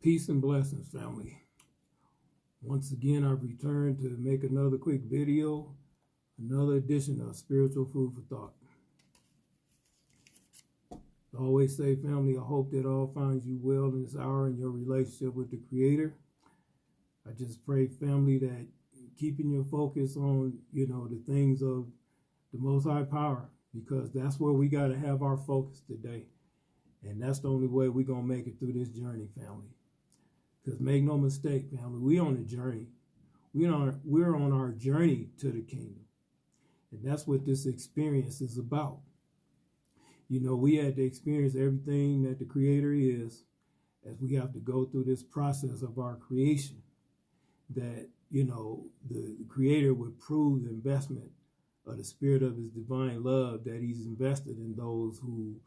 Peace and blessings, family. Once again, I've returned to make another quick video, another edition of Spiritual Food for Thought. I always say, family, I hope that all finds you well in this hour in your relationship with the Creator. I just pray, family, that keeping your focus on, the things of the Most High Power, because that's where we got to have our focus today. And that's the only way we're going to make it through this journey, family. Because make no mistake, family, we on a journey. We're on our journey to the kingdom. And that's what this experience is about. We had to experience everything that the Creator is as we have to go through this process of our creation. That, the Creator would prove the investment of the spirit of his divine love that he's invested in those who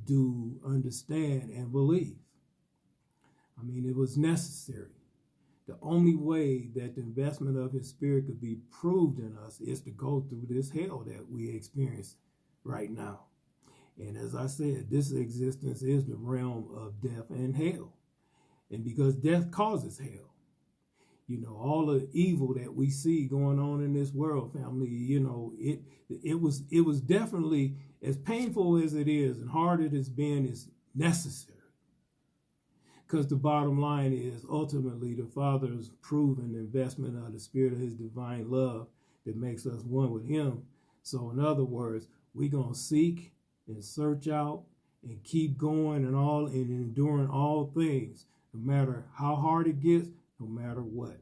do understand and believe. It was necessary. The only way that the investment of his spirit could be proved in us is to go through this hell that we experience right now. And as I said, this existence is the realm of death and hell. And because death causes hell, all the evil that we see going on in this world, family, it was definitely, as painful as it is and hard it has been, is necessary. Because the bottom line is, ultimately, the Father's proven investment of the spirit of his divine love that makes us one with him. So in other words, we're going to seek and search out and keep going and enduring all things, no matter how hard it gets, no matter what.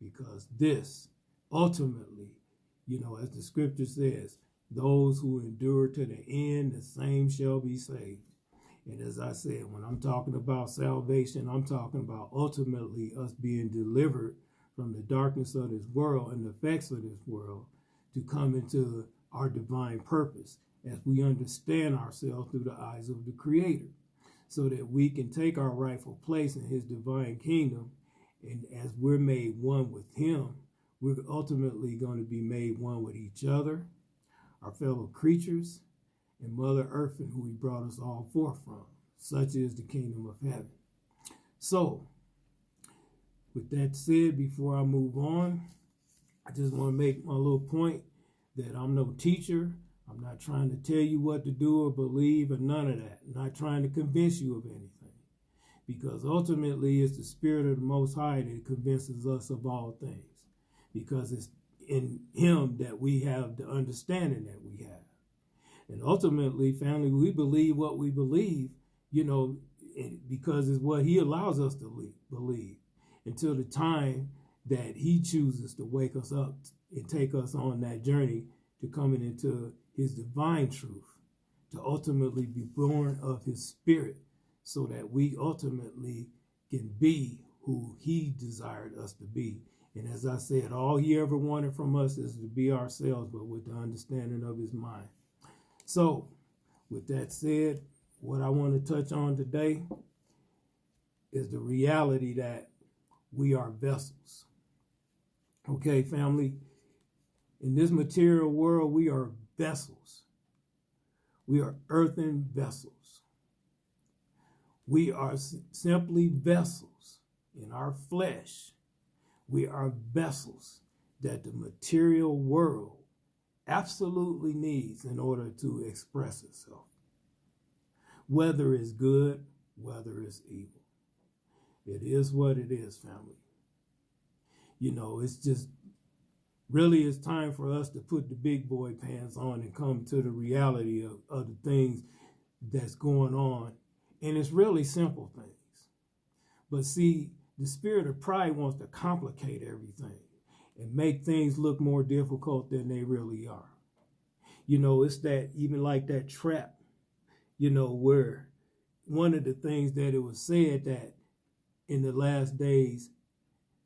Because this, ultimately, as the scripture says, those who endure to the end, the same shall be saved. And as I said, when I'm talking about salvation, I'm talking about ultimately us being delivered from the darkness of this world and the effects of this world to come into our divine purpose as we understand ourselves through the eyes of the Creator, so that we can take our rightful place in his divine kingdom. And as we're made one with him, we're ultimately going to be made one with each other, our fellow creatures, and Mother Earth, and who he brought us all forth from. Such is the kingdom of heaven. So, with that said, before I move on, I just want to make my little point that I'm no teacher. I'm not trying to tell you what to do or believe or none of that. I'm not trying to convince you of anything. Because ultimately, it's the Spirit of the Most High that convinces us of all things. Because it's in him that we have the understanding that we have. And ultimately, family, we believe what we believe, because it's what he allows us to believe until the time that he chooses to wake us up and take us on that journey to coming into his divine truth, to ultimately be born of his spirit, so that we ultimately can be who he desired us to be. And as I said, all he ever wanted from us is to be ourselves, but with the understanding of his mind. So, with that said, what I want to touch on today is the reality that we are vessels. Okay, family? In this material world, we are vessels. We are earthen vessels. We are simply vessels in our flesh. We are vessels that the material world absolutely needs in order to express itself. Whether it's good, whether it's evil. It is what it is, family. It's just really it's time for us to put the big boy pants on and come to the reality of the things that's going on. And it's really simple things. But see, the spirit of pride wants to complicate everything and make things look more difficult than they really are. It's that, even like that trap, where one of the things that it was said that in the last days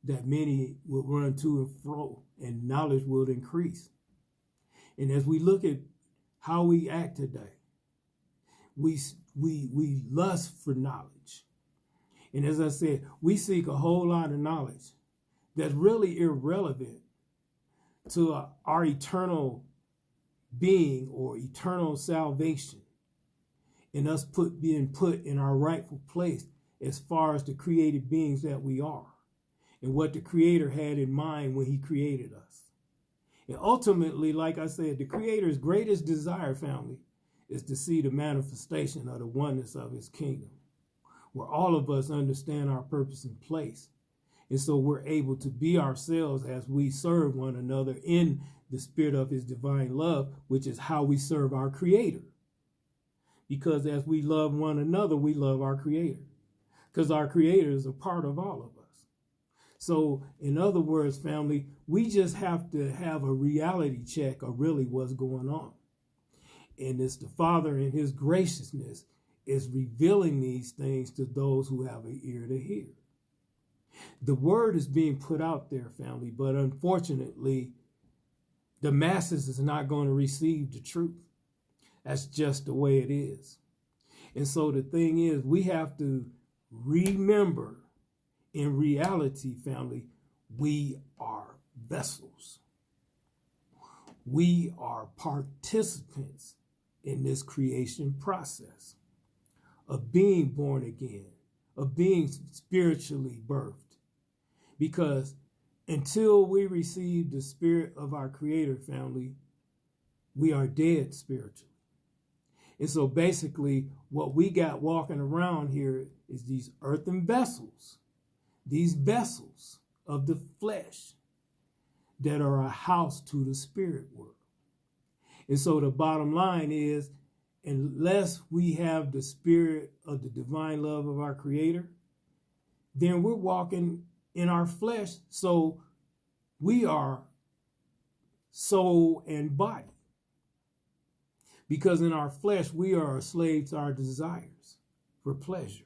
that many will run to and fro and knowledge will increase. And as we look at how we act today, we lust for knowledge. And as I said, we seek a whole lot of knowledge that's really irrelevant to our eternal being or eternal salvation, and us being put in our rightful place as far as the created beings that we are and what the Creator had in mind when he created us. And ultimately, like I said, the Creator's greatest desire, family, is to see the manifestation of the oneness of his kingdom, where all of us understand our purpose and place. And so we're able to be ourselves as we serve one another in the spirit of his divine love, which is how we serve our Creator. Because as we love one another, we love our Creator. Because our Creator is a part of all of us. So, in other words, family, we just have to have a reality check of really what's going on. And it's the Father in his graciousness is revealing these things to those who have an ear to hear. The word is being put out there, family, but unfortunately, the masses is not going to receive the truth. That's just the way it is. And so the thing is, we have to remember, in reality, family, we are vessels. We are participants in this creation process of being born again, of being spiritually birthed. Because until we receive the spirit of our Creator, family, we are dead spiritually. And so basically what we got walking around here is these earthen vessels, these vessels of the flesh that are a house to the spirit world. And so the bottom line is, unless we have the spirit of the divine love of our Creator, then we're walking in our flesh. So we are soul and body. Because in our flesh, we are a slave to our desires for pleasure.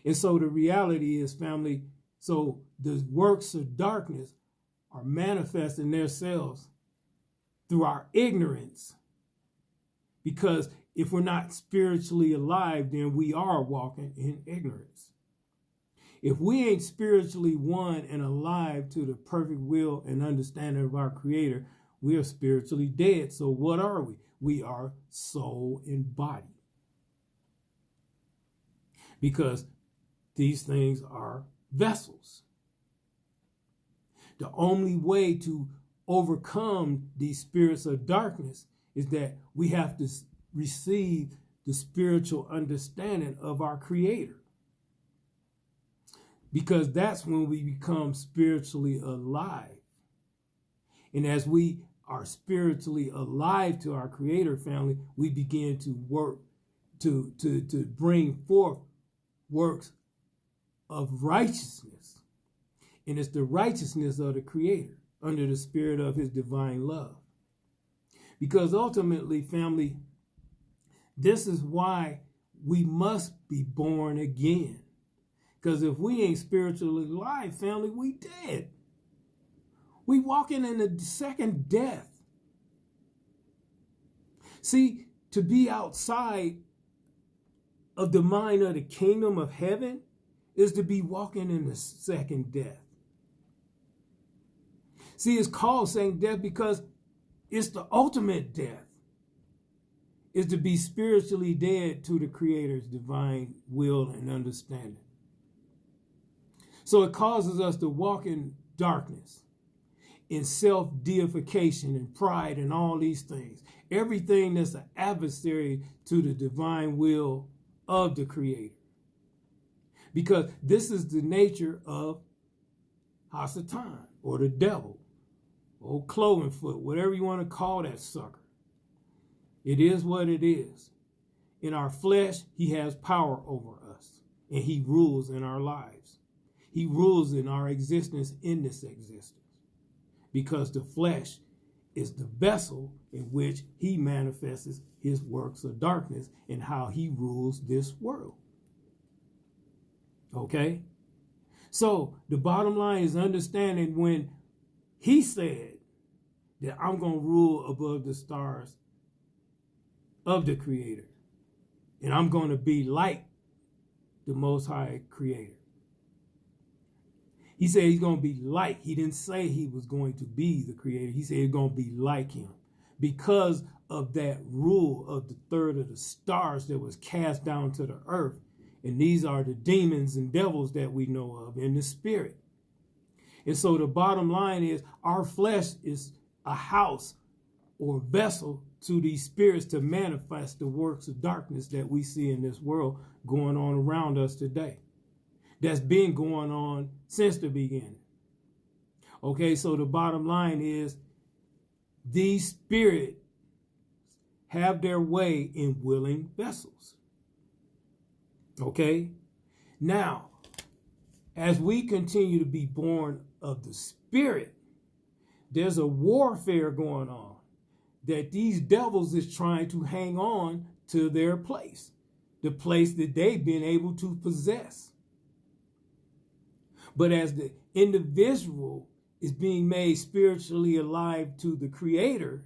And so the reality is, family, so the works of darkness are manifesting themselves through our ignorance. Because if we're not spiritually alive, then we are walking in ignorance. If we ain't spiritually one and alive to the perfect will and understanding of our Creator, we are spiritually dead. So what are we? We are soul and body. Because these things are vessels. The only way to overcome these spirits of darkness is that we have to receive the spiritual understanding of our Creator. Because that's when we become spiritually alive. And as we are spiritually alive to our Creator, family, we begin to work to bring forth works of righteousness. And it's the righteousness of the Creator under the spirit of his divine love. Because ultimately, family, this is why we must be born again. Because if we ain't spiritually alive, family, we dead. We walking in the second death. See, to be outside of the mind of the kingdom of heaven is to be walking in the second death. See, it's called second death because it's the ultimate death, is to be spiritually dead to the Creator's divine will and understanding. So it causes us to walk in darkness, in self-deification and pride and all these things. Everything that's an adversary to the divine will of the Creator. Because this is the nature of Hasatan, or the devil, old cloven foot, whatever you want to call that sucker. It is what it is. In our flesh, he has power over us, and he rules in our lives. He rules in our existence in this existence. Because the flesh is the vessel in which he manifests his works of darkness and how he rules this world. Okay? So the bottom line is understanding when he said that I'm going to rule above the stars of the Creator. And I'm going to be like the Most High Creator. He said he's going to be like. He didn't say he was going to be the Creator. He said he's going to be like him. Because of that rule of the third of the stars that was cast down to the earth And these are the demons and devils that we know of in the spirit. And so the bottom line is our flesh is a house or vessel to these spirits to manifest the works of darkness that we see in this world going on around us today. That's been going on since the beginning. Okay, so the bottom line is these spirits have their way in willing vessels. Okay, now, as we continue to be born of the Spirit, there's a warfare going on that these devils is trying to hang on to their place, the place that they've been able to possess. But as the individual is being made spiritually alive to the Creator,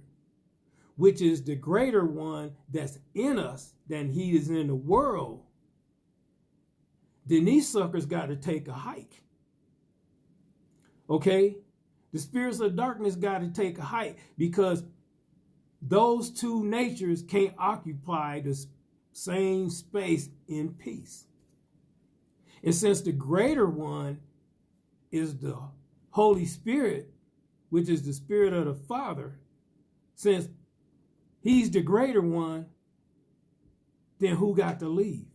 which is the greater one that's in us than he is in the world, then these suckers got to take a hike. Okay? The spirits of darkness got to take a hike because those two natures can't occupy the same space in peace. And since the greater one is the Holy Spirit, which is the Spirit of the Father, since he's the greater one, then who got to leave?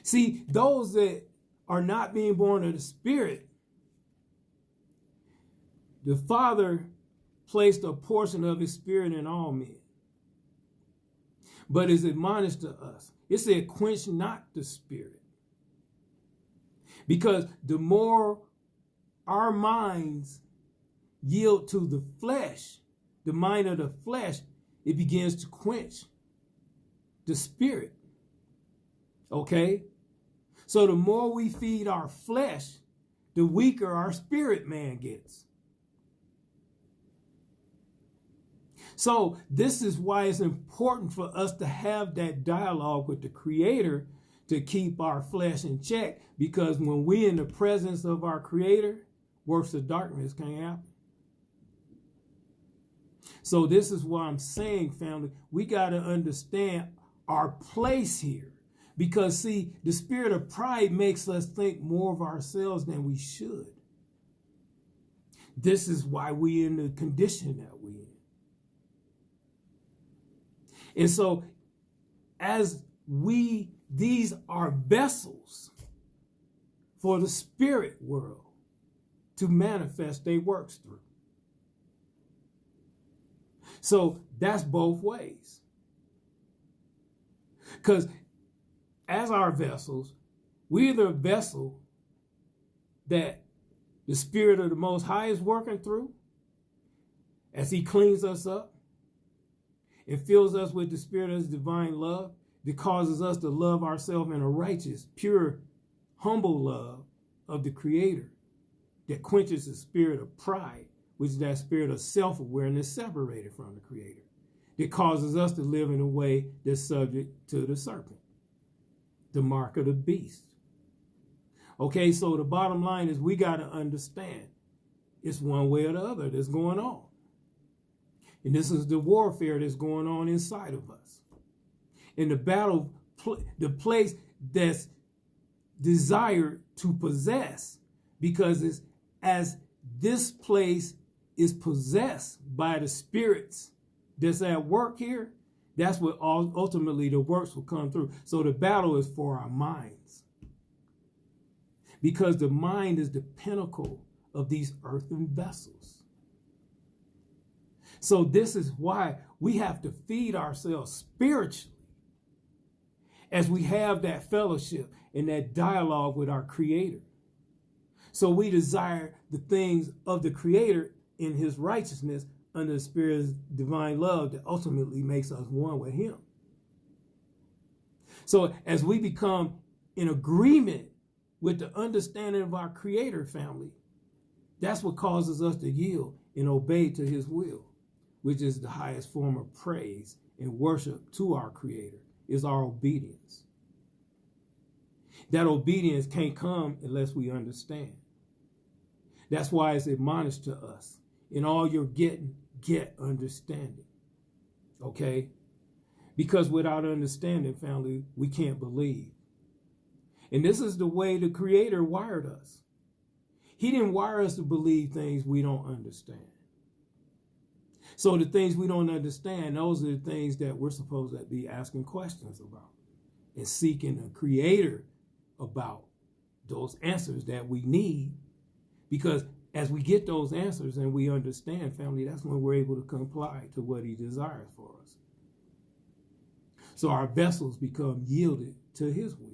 See, those that are not being born of the Spirit, the Father placed a portion of his Spirit in all men. But is admonished to us. It said, quench not the Spirit. Because the more our minds yield to the flesh, the mind of the flesh, it begins to quench the Spirit. Okay? So the more we feed our flesh, the weaker our spirit man gets. So this is why it's important for us to have that dialogue with the Creator to keep our flesh in check, because when we're in the presence of our Creator, works of darkness can't happen. So this is why I'm saying, family, we got to understand our place here. Because, see, the spirit of pride makes us think more of ourselves than we should. This is why we're in the condition that we're in. And so, as these are vessels for the spirit world to manifest their works through. So, that's both ways. Because as our vessels, we're the vessel that the Spirit of the Most High is working through as he cleans us up and fills us with the Spirit of his divine love that causes us to love ourselves in a righteous, pure, humble love of the Creator that quenches the spirit of pride, which is that spirit of self-awareness separated from the Creator, that causes us to live in a way that's subject to the serpent, the mark of the beast. Okay, so the bottom line is we got to understand it's one way or the other that's going on. And this is the warfare that's going on inside of us. In the battle, the place that's desired to possess, because it's as this place is possessed by the spirits that's at work here, that's what ultimately the works will come through. So the battle is for our minds. Because the mind is the pinnacle of these earthen vessels. So this is why we have to feed ourselves spiritually as we have that fellowship and that dialogue with our Creator. So we desire the things of the Creator in his righteousness under the Spirit's divine love that ultimately makes us one with him. So as we become in agreement with the understanding of our Creator, family, that's what causes us to yield and obey to his will, which is the highest form of praise and worship to our Creator, is our obedience. That obedience can't come unless we understand. That's why it's admonished to us. In all you're getting, get understanding. Okay? Because without understanding, family, we can't believe. And this is the way the Creator wired us. He didn't wire us to believe things we don't understand. So the things we don't understand, those are the things that we're supposed to be asking questions about and seeking a Creator about those answers that we need. Because as we get those answers and we understand, family, that's when we're able to comply to what He desires for us. So our vessels become yielded to His will.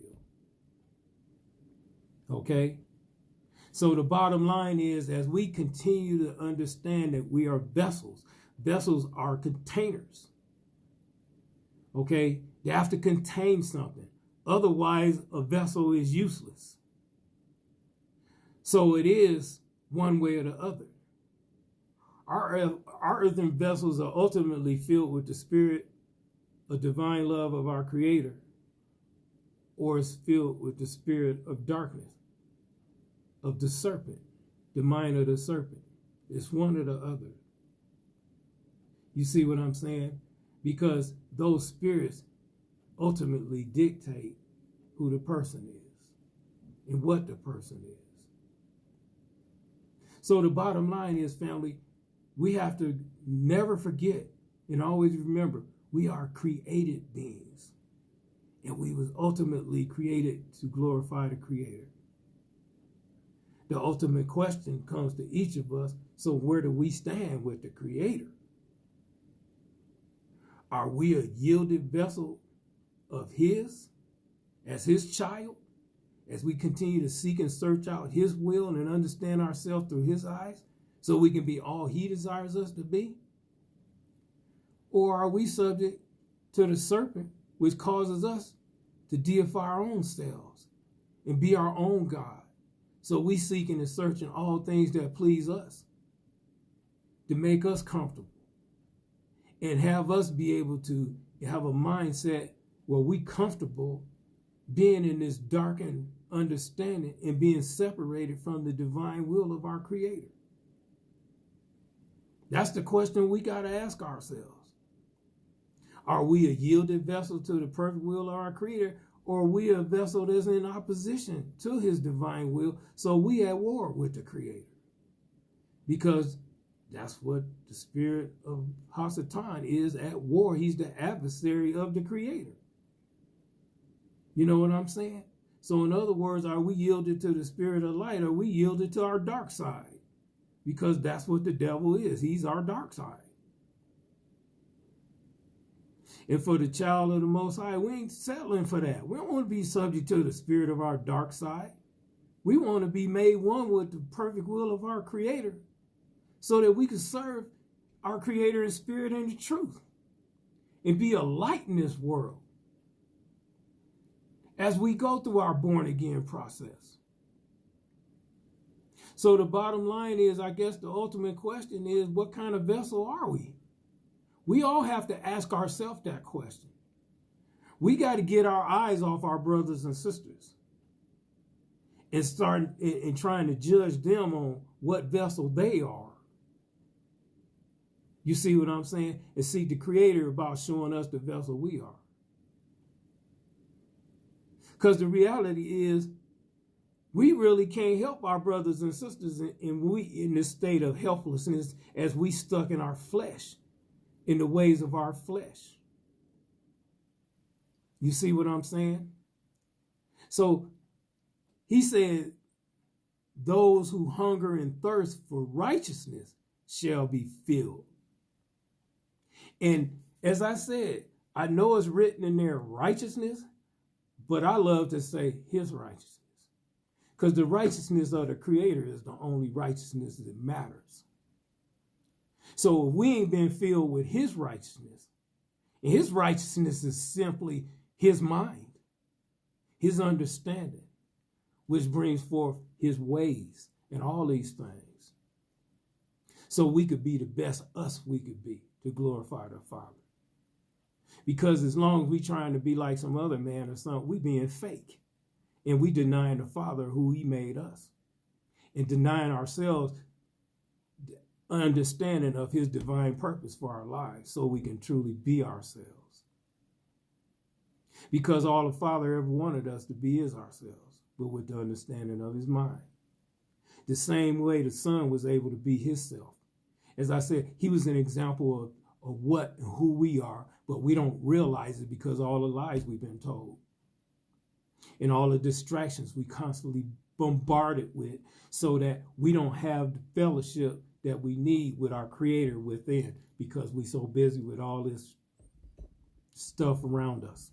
Okay? So the bottom line is, as we continue to understand that we are vessels, vessels are containers. Okay? They have to contain something. Otherwise, a vessel is useless. So it is one way or the other. Our earthen vessels are ultimately filled with the spirit of divine love of our Creator, or is filled with the spirit of darkness, of the serpent, the mind of the serpent. It's one or the other. You see what I'm saying? Because those spirits ultimately dictate who the person is and what the person is. So the bottom line is, family, we have to never forget and always remember, we are created beings. And we was ultimately created to glorify the Creator. The ultimate question comes to each of us. So where do we stand with the Creator? Are we a yielded vessel of His, as His child, as we continue to seek and search out His will and understand ourselves through His eyes, so we can be all He desires us to be? Or are we subject to the serpent, which causes us to deify our own selves and be our own God? So we seeking and searching all things that please us, to make us comfortable and have us be able to have a mindset where we comfortable being in this darkened understanding and being separated from the divine will of our Creator. That's the question we got to ask ourselves. Are we a yielded vessel to the perfect will of our Creator, or are we a vessel that's in opposition to His divine will, so we at war with the Creator? Because that's what the spirit of Hasatan is, at war. He's the adversary of the Creator. You know what I'm saying? So in other words, are we yielded to the spirit of light, or are we yielded to our dark side? Because that's what the devil is. He's our dark side. And for the child of the Most High, we ain't settling for that. We don't want to be subject to the spirit of our dark side. We want to be made one with the perfect will of our Creator, so that we can serve our Creator in spirit and in truth and be a light in this world as we go through our born again process. So the bottom line is, I guess the ultimate question is, what kind of vessel are we? We all have to ask ourselves that question. We got to get our eyes off our brothers and sisters and start in trying to judge them on what vessel they are. You see what I'm saying? And see the Creator about showing us the vessel we are. Because the reality is, we really can't help our brothers and sisters in this state of helplessness as we stuck in our flesh, in the ways of our flesh. You see what I'm saying? So He said, those who hunger and thirst for righteousness shall be filled. And as I said, I know it's written in there righteousness, but I love to say His righteousness. Because the righteousness of the Creator is the only righteousness that matters. So if we ain't been filled with His righteousness, and His righteousness is simply His mind, His understanding, which brings forth His ways and all these things. So we could be the best us we could be to glorify the Father. Because as long as we trying to be like some other man or something, we being fake. And we denying the Father who He made us. And denying ourselves understanding of His divine purpose for our lives, so we can truly be ourselves. because all the Father ever wanted us to be is ourselves, but with the understanding of his mind. The same way the Son was able to be himself. As I said, he was an example of what and who we are, but we don't realize it because of all the lies we've been told and all the distractions we constantly bombarded with, so that we don't have the fellowship that we need with our Creator within, because we're so busy with all this stuff around us.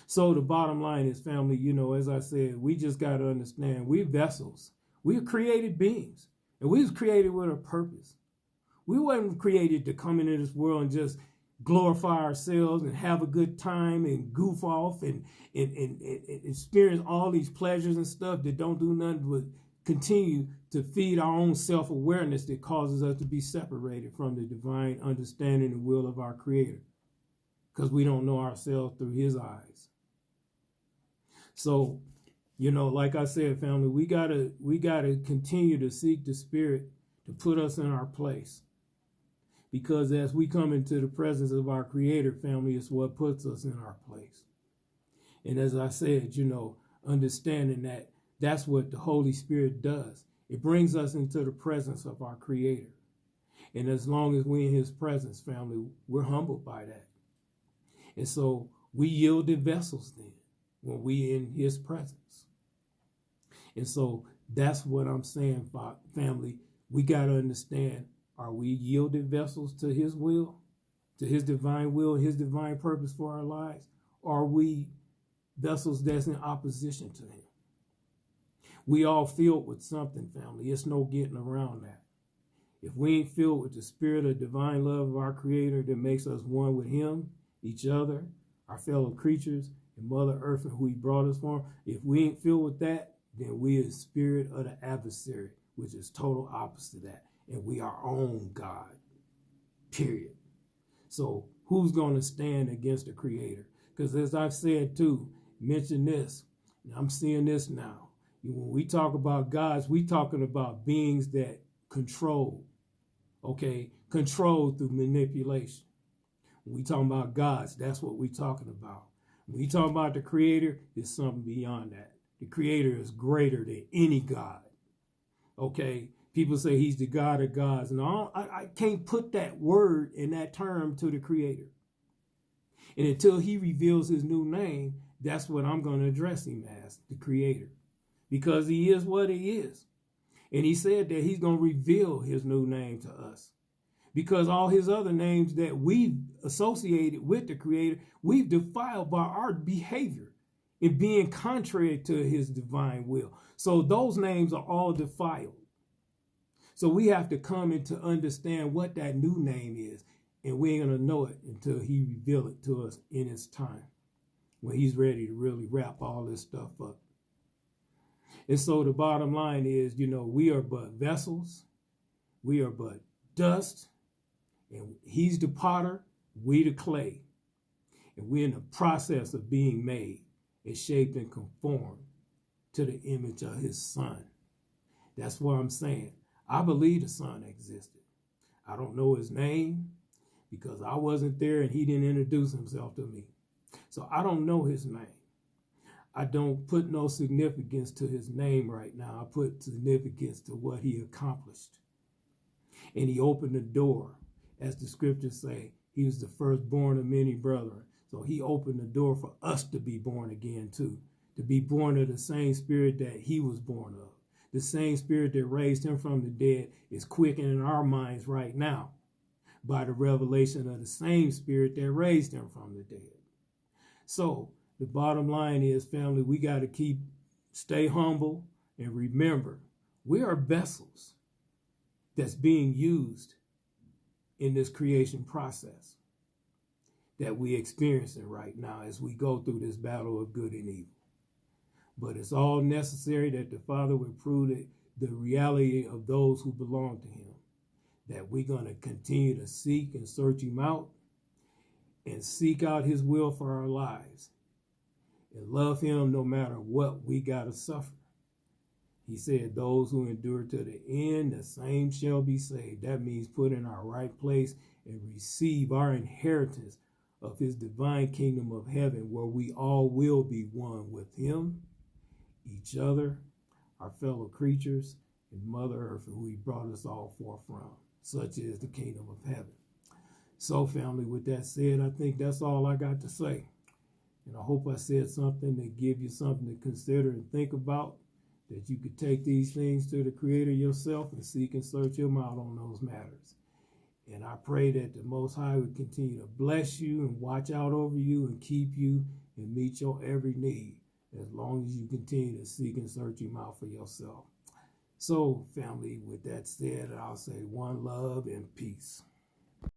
So the bottom line is, family, you know, as I said, we just got to understand we're vessels. We're created beings, and we was created with a purpose. We weren't created to come into this world and just glorify ourselves and have a good time and goof off and experience all these pleasures and stuff that don't do nothing but continue to feed our own self-awareness that causes us to be separated from the divine understanding and will of our Creator, because we don't know ourselves through his eyes. So, you know, like I said, family, we gotta continue to seek the Spirit to put us in our place. Because as we come into the presence of our Creator, family, it's what puts us in our place. And as I said, you know, understanding that that's what the Holy Spirit does. It brings us into the presence of our Creator. And as long as we're in his presence, family, we're humbled by that. And so we yielded vessels then when we in his presence. And so that's what I'm saying, family. We got to understand, are we yielded vessels to his will, to his divine will, his divine purpose for our lives? Or are we vessels that's in opposition to him? We all filled with something, family. It's no getting around that. If we ain't filled with the spirit of divine love of our Creator that makes us one with him, each other, our fellow creatures, and Mother Earth and who he brought us from, if we ain't filled with that, then we are the spirit of the adversary, which is total opposite of that. And we are our own God, period. So who's going to stand against the Creator? Because as I've said too, mention this, and I'm seeing this now. When we talk about gods, we talking about beings that control, okay? Control through manipulation. When we talking about gods, that's what we talking about. When we talk about the Creator, it's something beyond that. The Creator is greater than any God, okay? People say he's the God of gods. And I can't put that word in that term to the Creator. And until he reveals his new name, that's what I'm going to address him as, the Creator. Because he is what he is. And he said that he's going to reveal his new name to us. Because all his other names that we've associated with the Creator, we've defiled by our behavior in being contrary to his divine will. So those names are all defiled. So we have to come in to understand what that new name is. And we ain't going to know it until he reveals it to us in his time, when he's ready to really wrap all this stuff up. And so the bottom line is, you know, we are but vessels. We are but dust. And he's the potter, we the clay. And we're in the process of being made and shaped and conformed to the image of his Son. That's what I'm saying. I believe the Son existed. I don't know his name because I wasn't there and he didn't introduce himself to me. So I don't know his name. I don't put no significance to his name right now. I put significance to what he accomplished. And he opened the door. As the scriptures say, he was the firstborn of many brethren. So he opened the door for us to be born again too. To be born of the same spirit that he was born of. The same spirit that raised him from the dead is quickening our minds right now by the revelation of the same spirit that raised him from the dead. So the bottom line is, family, we got to stay humble and remember, we are vessels that's being used in this creation process that we're experiencing right now as we go through this battle of good and evil. But it's all necessary that the Father would prove the reality of those who belong to him, that we're going to continue to seek and search him out and seek out his will for our lives and love him no matter what we got to suffer. He said, those who endure to the end, the same shall be saved. That means put in our right place and receive our inheritance of his divine kingdom of heaven, where we all will be one with him, each other, our fellow creatures, and Mother Earth, who he brought us all forth from. Such is the kingdom of heaven. So, family, with that said, I think that's all I got to say. And I hope I said something to give you something to consider and think about, that you could take these things to the Creator yourself and seek and search him out on those matters. And I pray that the Most High would continue to bless you and watch out over you and keep you and meet your every need, as long as you continue to seek and search him out for yourself. So, family, with that said, I'll say one love and peace.